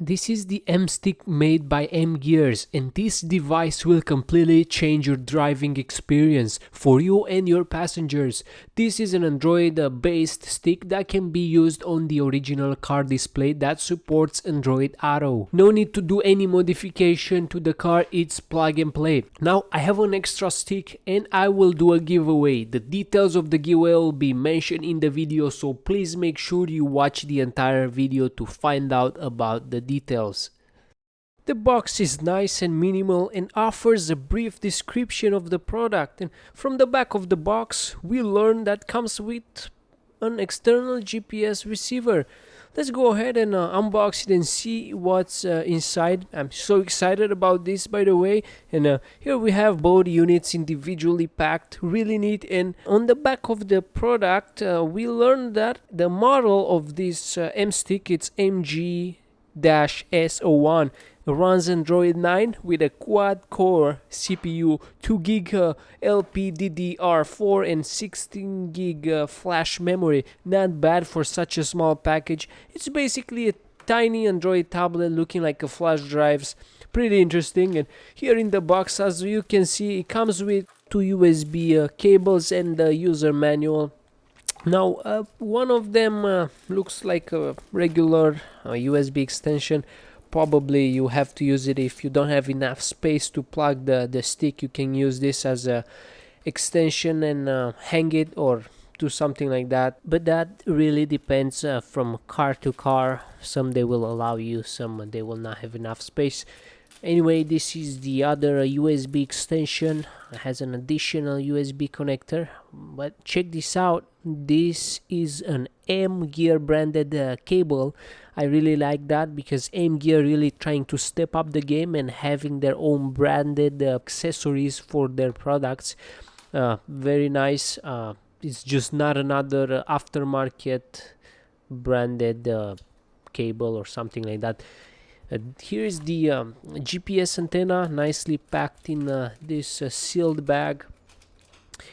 This is the M-Stick made by M-Gears, and this device will completely change your driving experience for you and your passengers. This is an Android-based stick that can be used on the original car display that supports Android Auto. No need to do any modification to the car, it's plug and play. Now I have an extra stick and I will do a giveaway. The details of the giveaway will be mentioned in the video, so please make sure you watch the entire video to find out about the details. The box is nice and minimal and offers a brief description of the product, and from the back of the box we learn that comes with an external GPS receiver. Let's go ahead and unbox it and see what's inside. I'm so excited about this, by the way. And here we have both units individually packed, really neat. And on the back of the product we learned that the model of this M-Stick, it's MG-S01, runs Android 9 with a quad-core CPU, 2GB LPDDR4 and 16GB flash memory. Not bad for such a small package. It's basically a tiny Android tablet looking like a flash drives. Pretty interesting. And here in the box, as you can see, it comes with two USB cables and the user manual. Now, one of them looks like a regular USB extension. Probably you have to use it if you don't have enough space to plug the stick. You can use this as a extension and hang it or do something like that, but that really depends from car to car. Some they will allow you, some they will not have enough space. Anyway, this is the other USB extension. It has an additional USB connector, but check this out. This is an M-Gear branded cable. I really like that because M-Gear really trying to step up the game and having their own branded accessories for their products. Very nice. It's just not another aftermarket branded cable or something like that. Here is the GPS antenna, nicely packed in this sealed bag.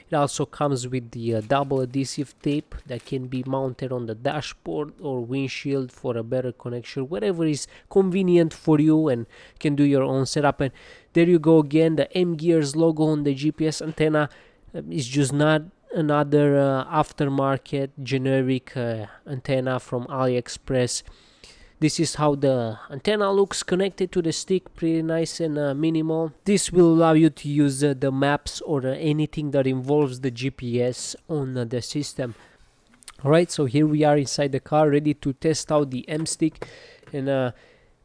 It also comes with the double adhesive tape that can be mounted on the dashboard or windshield for a better connection, whatever is convenient for you, and you can do your own setup. And there you go again, the M-Gears logo on the GPS antenna. Is just not another aftermarket generic antenna from AliExpress. This is how the antenna looks connected to the stick, pretty nice and minimal. This will allow you to use the maps or anything that involves the GPS on the system. Alright, so here we are inside the car, ready to test out the M-Stick. And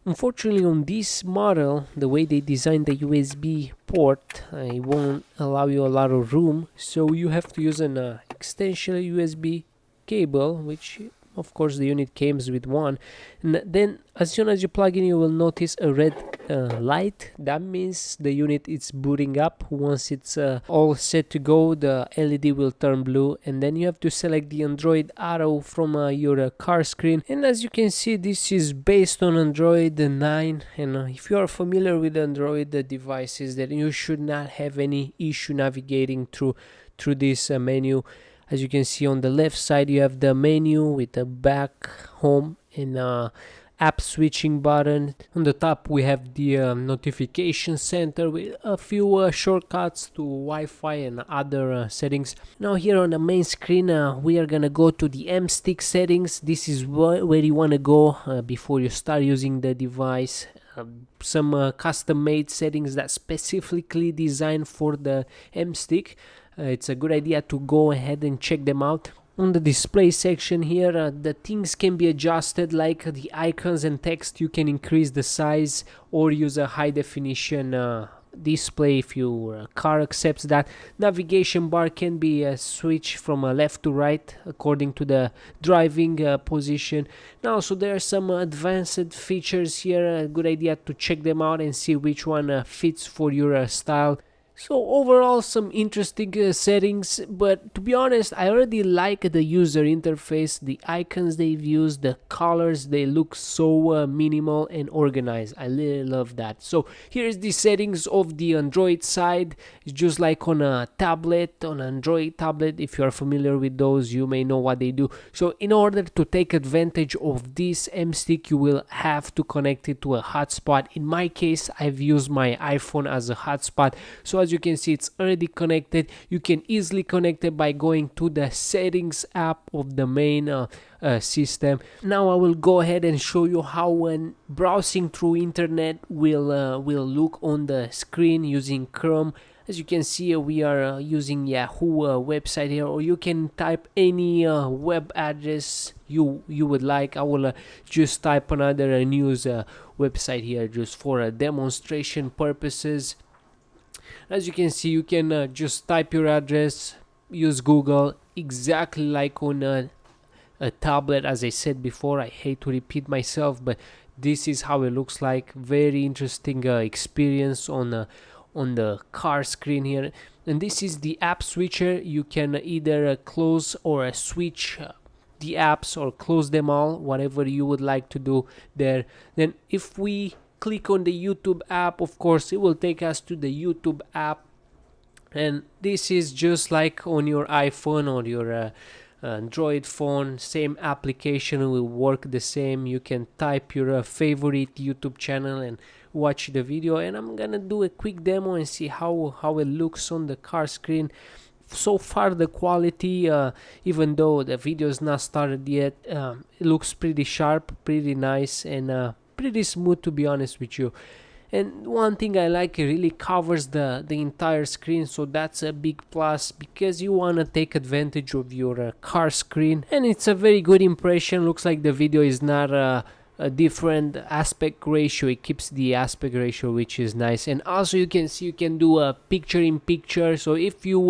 unfortunately on this model, the way they designed the USB port, it won't allow you a lot of room. So you have to use an extension USB cable, which of course the unit comes with one. And then as soon as you plug in, you will notice a red light. That means the unit is booting up. Once it's all set to go, the LED will turn blue, and then you have to select the Android Auto from your car screen. And as you can see, this is based on Android 9, and if you are familiar with Android devices, then you should not have any issue navigating through this menu. As you can see on the left side, you have the menu with the back, home, and app switching button. On the top, we have the notification center with a few shortcuts to Wi-Fi and other settings. Now here on the main screen, we are gonna go to the M-Stick settings. This is where you wanna go before you start using the device. Some custom-made settings that specifically designed for the M-Stick. It's a good idea to go ahead and check them out. On the display section here, the things can be adjusted, like the icons and text. You can increase the size or use a high definition display if your car accepts that. Navigation bar can be switched from left to right according to the driving position. Now, so there are some advanced features here. A good idea to check them out and see which one fits for your style. So overall some interesting settings, but to be honest I already like the user interface, the icons they've used, the colors, they look so minimal and organized. I really love that. So here's the settings of the Android side. It's just like on a tablet, on an Android tablet. If you are familiar with those, you may know what they do. So in order to take advantage of this M-Stick, you will have to connect it to a hotspot. In my case, I've used my iPhone as a hotspot. So as you can see, it's already connected. You can easily connect it by going to the settings app of the main system. Now I will go ahead and show you how when browsing through internet will look on the screen using Chrome. As you can see, we are using Yahoo website here, or you can type any web address you would like. I will just type another news website here just for demonstration purposes. As you can see, you can just type your address, use Google, exactly like on a tablet. As I said before, I hate to repeat myself, but this is how it looks like. Very interesting experience on the car screen here. And this is the app switcher. You can either close or switch the apps or close them all, whatever you would like to do there. Then if we click on the YouTube app, of course it will take us to the YouTube app, and this is just like on your iPhone or your Android phone. Same application will work the same. You can type your favorite YouTube channel and watch the video, and I'm gonna do a quick demo and see how it looks on the car screen. So far the quality, even though the video is not started yet, it looks pretty sharp, pretty nice, and pretty smooth, to be honest with you. And one thing I like, it really covers the entire screen, so that's a big plus because you want to take advantage of your car screen. And it's a very good impression. Looks like the video is not a different aspect ratio. It keeps the aspect ratio, which is nice. And also you can see you can do a picture in picture, so if you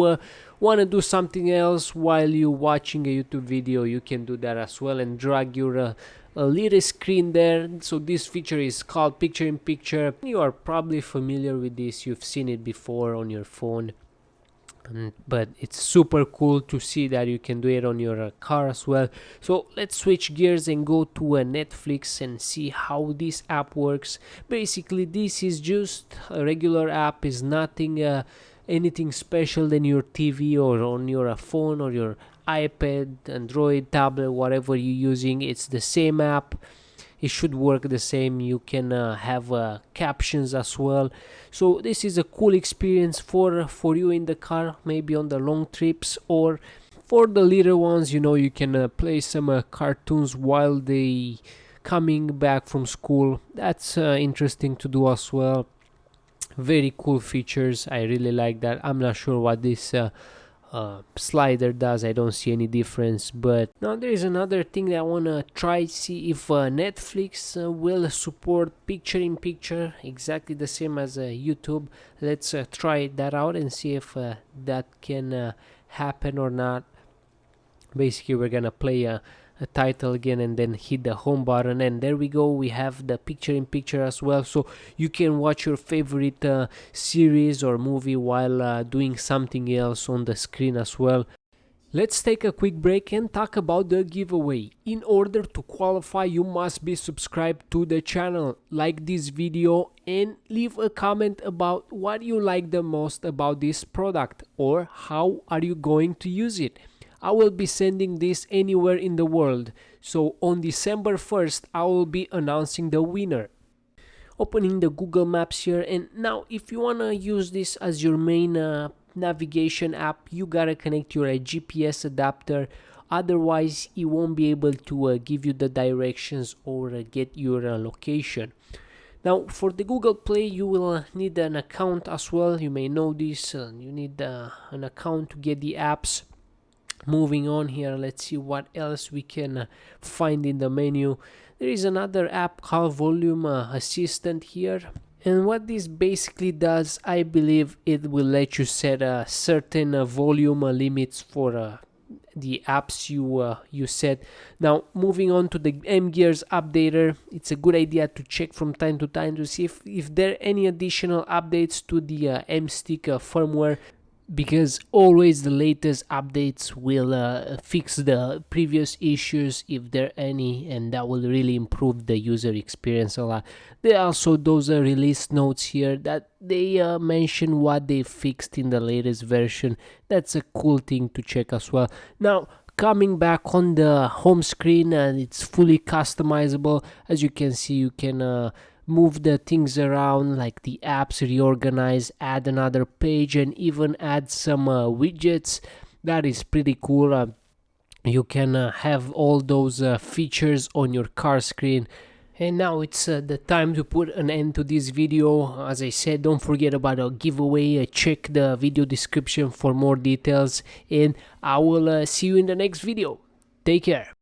want to do something else while you're watching a YouTube video, you can do that as well and drag your a little screen there. So this feature is called picture in picture. You are probably familiar with this, you've seen it before on your phone, but it's super cool to see that you can do it on your car as well. So let's switch gears and go to Netflix and see how this app works. Basically this is just a regular app, is nothing anything special than your TV or on your phone or your iPad, Android, tablet, whatever you're using. It's the same app. It should work the same. You can have captions as well. So this is a cool experience for you in the car, maybe on the long trips, or for the little ones. You can play some cartoons while they coming back from school. That's interesting to do as well. Very cool features. I really like that. I'm not sure what this slider does. I don't see any difference. But now there is another thing that I want to try, see if Netflix will support picture in picture, exactly the same as YouTube. Let's try that out and see if that can happen or not. Basically we're gonna play a title again and then hit the home button, and there we go. We have the picture in picture as well, so you can watch your favorite series or movie while doing something else on the screen as well. Let's take a quick break and talk about the giveaway. In order to qualify, you must be subscribed to the channel, like this video, and leave a comment about what you like the most about this product or how are you going to use it. I will be sending this anywhere in the world, so on December 1st I will be announcing the winner. Opening the Google Maps here, and now if you wanna use this as your main navigation app, you gotta connect your GPS adapter, otherwise it won't be able to give you the directions or get your location. Now for the Google Play you will need an account as well. You may know this, you need an account to get the apps. Moving on here, let's see what else we can find in the menu. There is another app called Volume Assistant here, and what this basically does, I believe it will let you set a certain volume limits for the apps you set. Now moving on to the M Gears updater, it's a good idea to check from time to time to see if there are any additional updates to the M Stick firmware, because always the latest updates will fix the previous issues if there are any, and that will really improve the user experience a lot. There are also those release notes here that they mention what they fixed in the latest version. That's a cool thing to check as well. Now coming back on the home screen, and it's fully customizable. As you can see, you can move the things around, like the apps, reorganize, add another page, and even add some widgets. That is pretty cool. You can have all those features on your car screen. And now it's the time to put an end to this video. As I said, don't forget about a giveaway. Check the video description for more details, and I will see you in the next video. Take care.